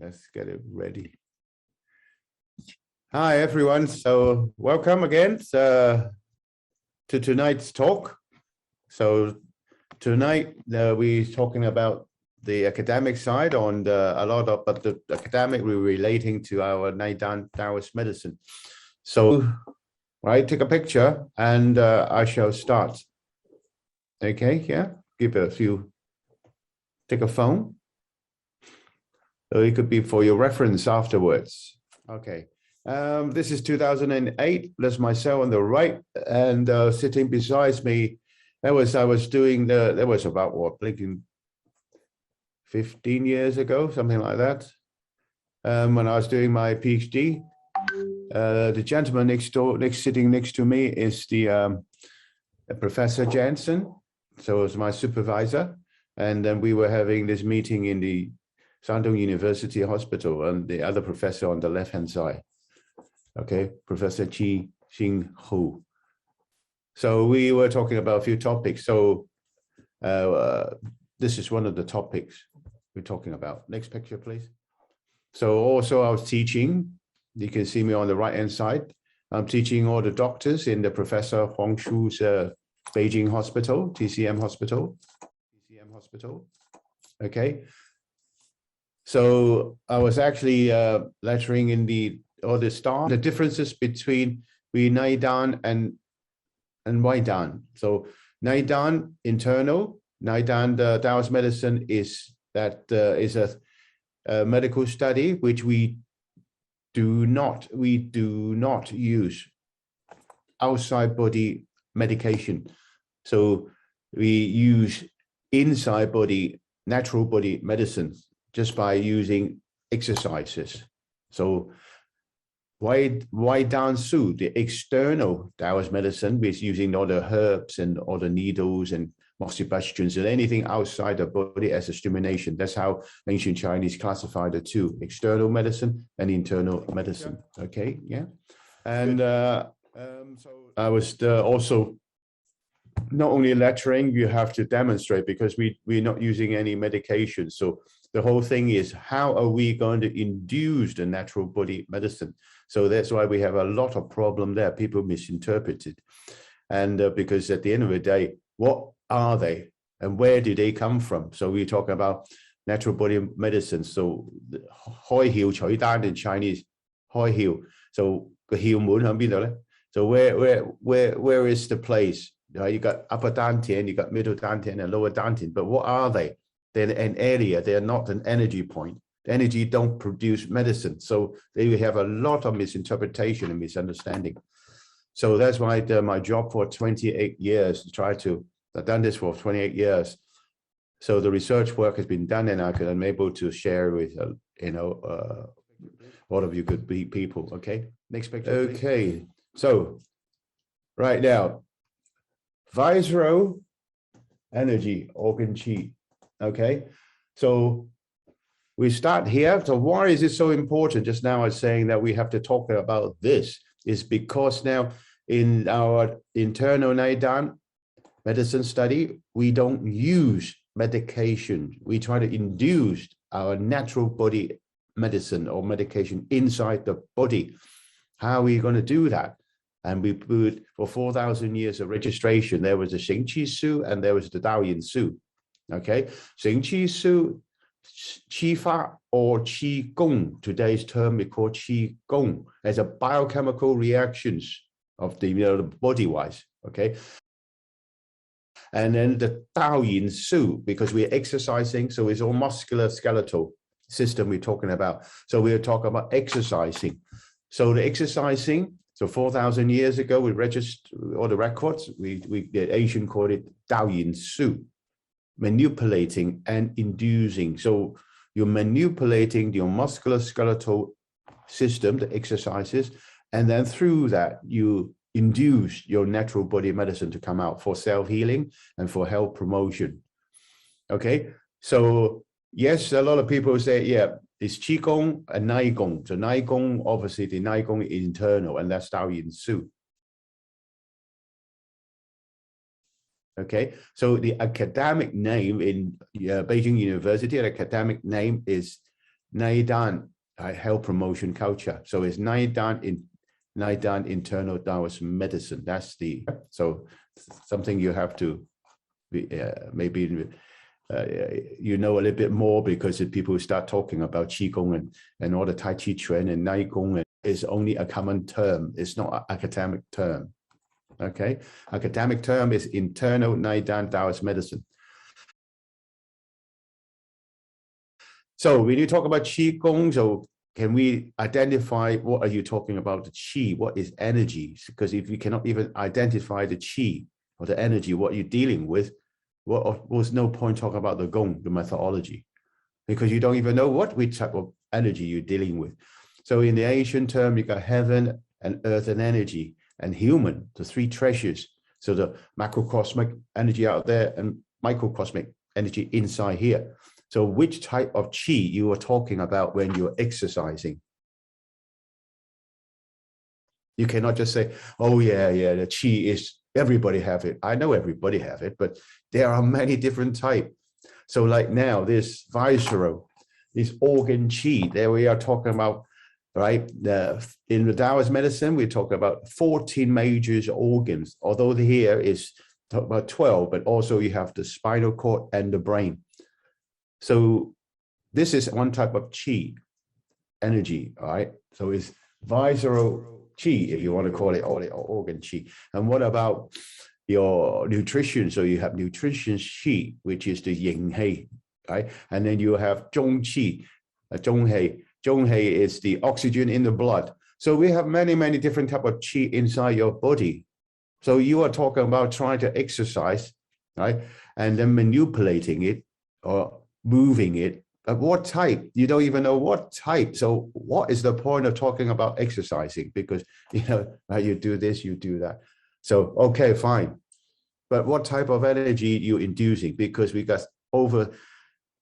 Let's get it ready. Hi, everyone. So welcome again to tonight's talk. So tonight we're talking about the academic side on but the academic we're relating to our Daoist medicine. So, right, take a picture and I shall start. Okay, yeah, give it a few, take a phone. So it could be for your reference afterwards. Okay, this is 2008. That's myself on the right, and sitting beside me, that was about what, blinking 15 years ago, something like that. When I was doing my PhD, the gentleman sitting next to me is the Professor Jansen. So it was my supervisor, and then we were having this meeting in the Shandong University Hospital, and the other professor on the left-hand side. Okay, Professor Chi Xing Hu. So we were talking about a few topics. So this is one of the topics we're talking about. Next picture, please. So also I was teaching. You can see me on the right-hand side. I'm teaching all the doctors in the Professor Huang Shu's Beijing Hospital, TCM Hospital. Okay. So I was actually lecturing in the differences between NeiDan and WaiDan. So NeiDan internal, NeiDan the Daoist medicine is a medical study which we do not use outside body medication. So we use inside body, natural body medicine just by using exercises. So WaiDanDao, the external Daoist medicine, is using all the herbs and all the needles and moxibustions and anything outside the body as a stimulation. That's how ancient Chinese classified the two, external medicine and internal medicine. Okay, yeah. And so I was also not only lecturing, you have to demonstrate, because we're not using any medication. So the whole thing is, how are we going to induce the natural body medicine? So that's why we have a lot of problem there. People misinterpret it. And because at the end of the day, what are they and where do they come from? So we talk about natural body medicine. So Hoi Hiu Choi Dan in Chinese, Hoi Hiu. So so where is the place? You got upper dantian, you got middle dantian and lower dantian, but what are they? They're an area, they're not an energy point. The energy don't produce medicine. So they have a lot of misinterpretation and misunderstanding. So that's why my job for 28 years, I've done this for 28 years. So the research work has been done, and I'm able to share with, all of you good people. Okay, next picture. Okay, please. So right now, visceral energy, organ chi. Okay, so we start here. So why is it so important? Just now I was saying that we have to talk about this is because now in our internal NeiDan medicine study, we don't use medication. We try to induce our natural body medicine or medication inside the body. How are we going to do that? And we put, for 4,000 years of registration, there was the Xing Qi Su and there was the Daoyin Su. Okay, Xing Qi Su, Qi Fa or Qi Gong, today's term we call Qi Gong, as a biochemical reactions of the body-wise. Okay, and then the Daoyin Su, because we're exercising, so it's all muscular skeletal system we're talking about. So we're talking about exercising. So the exercising. So 4,000 years ago, we registered all the records. The Asian called it Daoyin Su, manipulating and inducing. So you're manipulating your musculoskeletal system, the exercises, and then through that, you induce your natural body medicine to come out for self-healing and for health promotion. Okay, so yes, a lot of people say, yeah, it's Qigong and Neigong. So Neigong, obviously the Neigong is internal, and that's Daoyin Su. Okay, so the academic name in Beijing University, the academic name is NeiDan, health promotion culture. So it's NeiDan internal Daoist medicine. That's the, so something you have to be, maybe you know a little bit more, because if people start talking about Qigong and all the Tai Chi Chuan and Neigong, is only a common term. It's not an academic term. Okay, academic term is internal NeiDan Daoist medicine. So when you talk about Qigong, so can we identify what are you talking about the Qi? What is energy? Because if you cannot even identify the Qi or the energy, what you're dealing with, what was no point talking about the Gong, the methodology, because you don't even know which type of energy you're dealing with. So in the ancient term, you got heaven and earth and energy, and human, the three treasures. So the macrocosmic energy out there and microcosmic energy inside here. So which type of Qi you are talking about when you're exercising? You cannot just say, oh yeah, the Qi is, everybody have it. I know everybody have it, but there are many different types. So like now, this visceral, this organ Qi, there we are talking about, right? In the Daoist medicine, we talk about 14 major organs, although here is about 12, but also you have the spinal cord and the brain. So this is one type of Qi, energy, all right? So it's visceral Qi, if you want to call it, or organ Qi. And what about your nutrition? So you have nutrition Qi, which is the Yin He, right? And then you have Zhong Qi, Zhong He. Zhong He is the oxygen in the blood. So we have many different types of Qi inside your body. So you are talking about trying to exercise, right? And then manipulating it or moving it. But what type? You don't even know what type. So what is the point of talking about exercising? Because, you know, you do this, you do that. So, okay, fine. But what type of energy you inducing? Because we got over,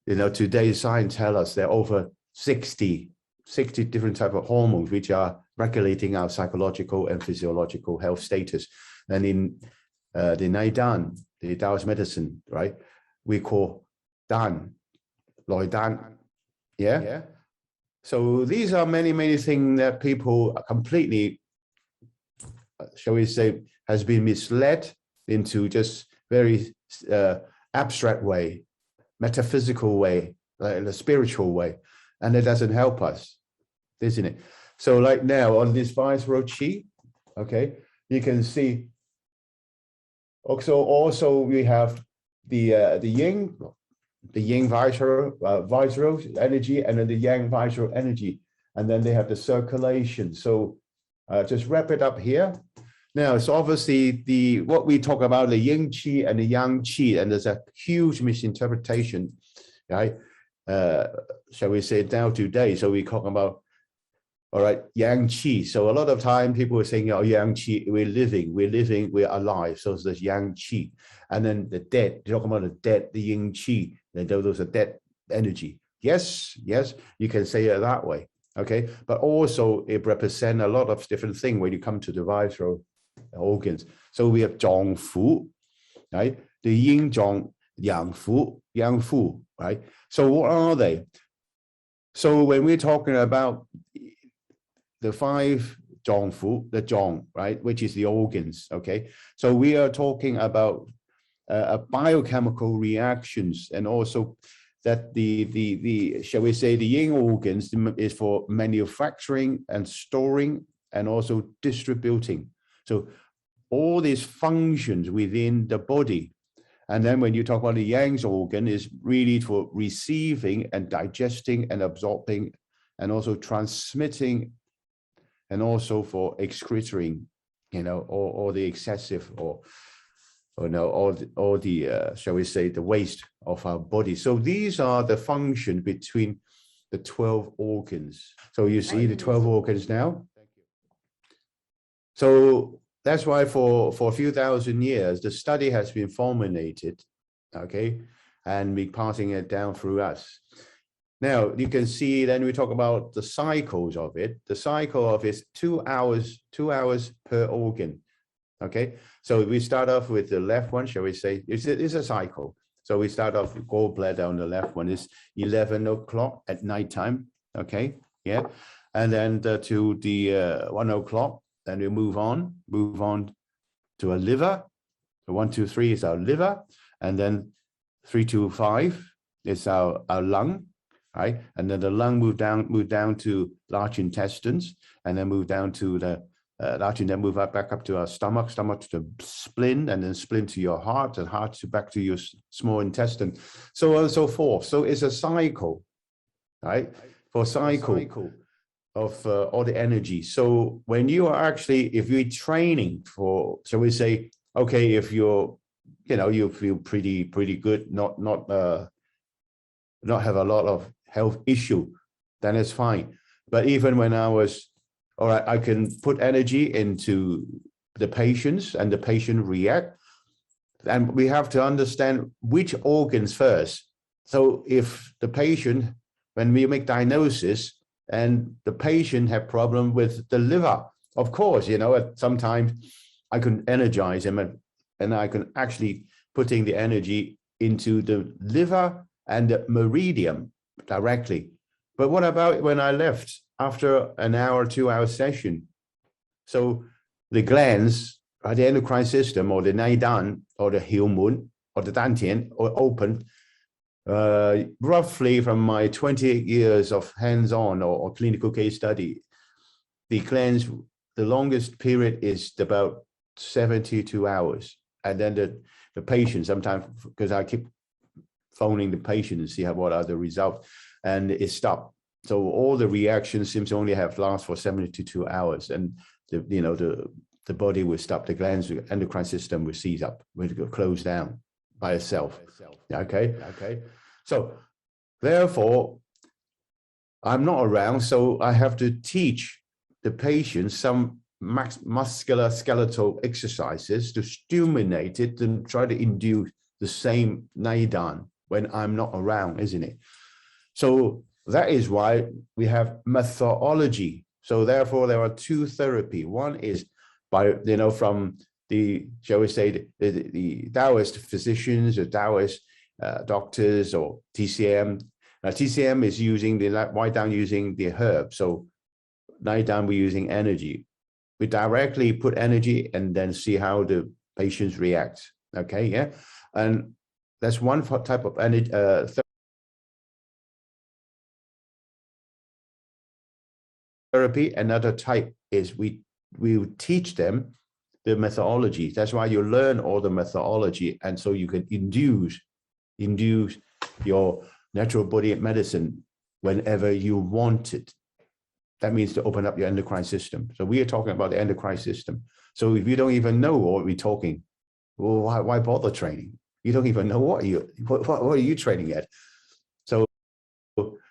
you know, today's science tell us there are over 60 different types of hormones which are regulating our psychological and physiological health status. And in the NeiDan, the Daoist medicine, right, we call Dan, WaiDan, yeah? So these are many things that people are completely, shall we say, has been misled into just very abstract way, metaphysical way, like in a spiritual way, and it doesn't help us, isn't it? So like now on this visceral Qi, okay, you can see also we have the yin visceral energy, and then the yang visceral energy, and then they have the circulation. So just wrap it up here. Now, it's obviously what we talk about, the yin Qi and the yang Qi, and there's a huge misinterpretation, right? Shall we say now today? So we talk about, all right, yang Qi. So a lot of time people are saying, oh, yang Qi, we're living, we're alive. So there's yang Qi. And then the dead, you talk about the dead, the yin Qi, those are dead energy. Yes, you can say it that way, okay? But also it represents a lot of different things when you come to the visceral organs. So we have Zhong Fu, right? The yin Zhong, yang Fu, right? So what are they? So when we're talking about the 5 Zhong Fu, the Zhong, right, which is the organs, okay? So we are talking about biochemical reactions, and also that the shall we say the yin organs is for manufacturing and storing and also distributing. So all these functions within the body. And then when you talk about the yang's organ, is really for receiving and digesting and absorbing and also transmitting, and also for excreting, you know, or the excessive or no, all the shall we say the waste of our body. So these are the function between the 12 organs. So you see the 12 organs now. So that's why for a few thousand years, the study has been formulated, okay, and we passing it down through us. Now you can see, then we talk about the cycles of it. The cycle of it is 2 hours per organ. Okay, so we start off with the left one, shall we say? It's a cycle. So we start off with gallbladder on the left one is 11 o'clock at nighttime. Okay, yeah. And then to the 1 o'clock, then we move on to a liver. So 1, 2, 3 is our liver, and then 3 to 5 is our lung, right? And then the lung move down to large intestines, and then move down to the large, and then move back up to our stomach to the spleen, and then spleen to your heart, and heart to back to your small intestine, so on and so forth. So it's a cycle, right? For cycle of all the energy. So when you are actually, if you're training for, shall we say, okay, if you're, you feel pretty good, not have a lot of health issue, then it's fine. But even when I was, all right, I can put energy into the patients and the patient react. And we have to understand which organs first. So if the patient, when we make diagnosis and the patient have problem with the liver, of course, sometimes I can energize him and I can actually putting the energy into the liver and the meridian directly. But what about when I left after an hour, 2 hour session? So the glands, the endocrine system, or the NeiDan, or the Hilmun, or the Dantian, or open, roughly from my 28 years of hands-on or clinical case study, the glands, the longest period is about 72 hours. And then the patient, sometimes, because I keep phoning the patient and see what are the results, and it stopped. So all the reactions seems to only have last for 72 hours, and the body will stop, the glands, the endocrine system will seize up, will close down by itself. Okay. So therefore, I'm not around, so I have to teach the patient some muscular skeletal exercises to stimulate it and try to induce the same NeiDan when I'm not around, isn't it? So that is why we have methodology. So therefore, there are two therapy. One is by, from the, shall we say, the Daoist physicians or Daoist doctors or TCM. Now, TCM is using the WaiDanDao using the herb. So NeiDan, we're using energy. We directly put energy and then see how the patients react. Okay, yeah. And that's one type of energy, therapy. Another type is we teach them the methodology. That's why you learn all the methodology, and so you can induce your natural body medicine whenever you want it. That means to open up your endocrine system. So we are talking about the endocrine system. So if you don't even know what we're talking, well, why bother training? You don't even know what are you training at. So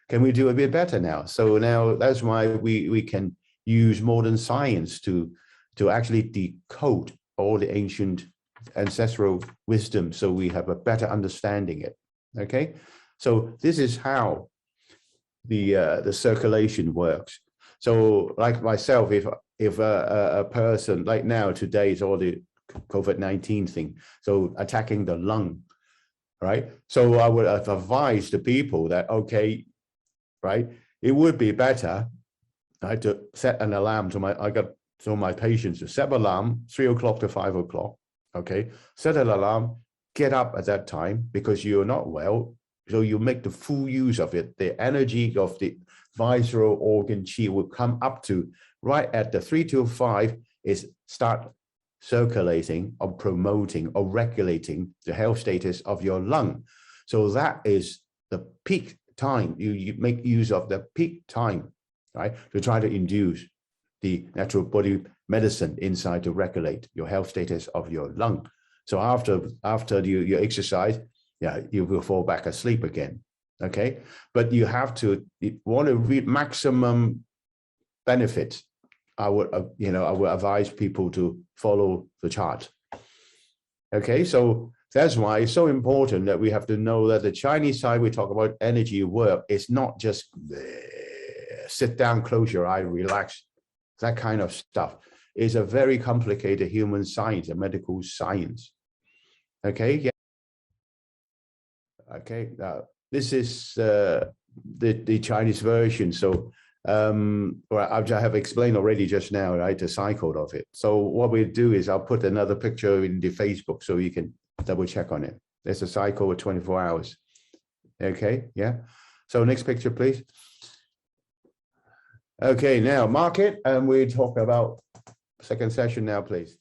can we do a bit better now? So now that's why we can use modern science to actually decode all the ancient ancestral wisdom, so we have a better understanding it. Okay, so this is how the circulation works. So like myself, if a person, like now today is all the COVID-19 thing, so attacking the lung, right? So I would advise the people that, okay, right, it would be better, right, to set an alarm to my patients to set an alarm 3 o'clock to 5 o'clock. Okay, set an alarm, get up at that time because you're not well. So you make the full use of it. The energy of the visceral organ chi will come up to right at the 3 to 5 is start circulating or promoting or regulating the health status of your lung. So that is the peak time. You make use of the peak time, right, to try to induce the natural body medicine inside to regulate your health status of your lung. So after you exercise, yeah, you will fall back asleep again. Okay, but you have to, want to read maximum benefits. I would advise people to follow the chart. Okay, so that's why it's so important that we have to know that the Chinese side, we talk about energy work. It's not just sit down, close your eye, relax, that kind of stuff. It's a very complicated human science, a medical science. Okay, yeah. Okay, now this is the Chinese version. So well, I have explained already just now, right, the cycle of it. So what we do is I'll put another picture in the Facebook so you can double check on it. There's a cycle of 24 hours. Okay, yeah. So next picture, please. Okay, now market, and we talk about second session now, please.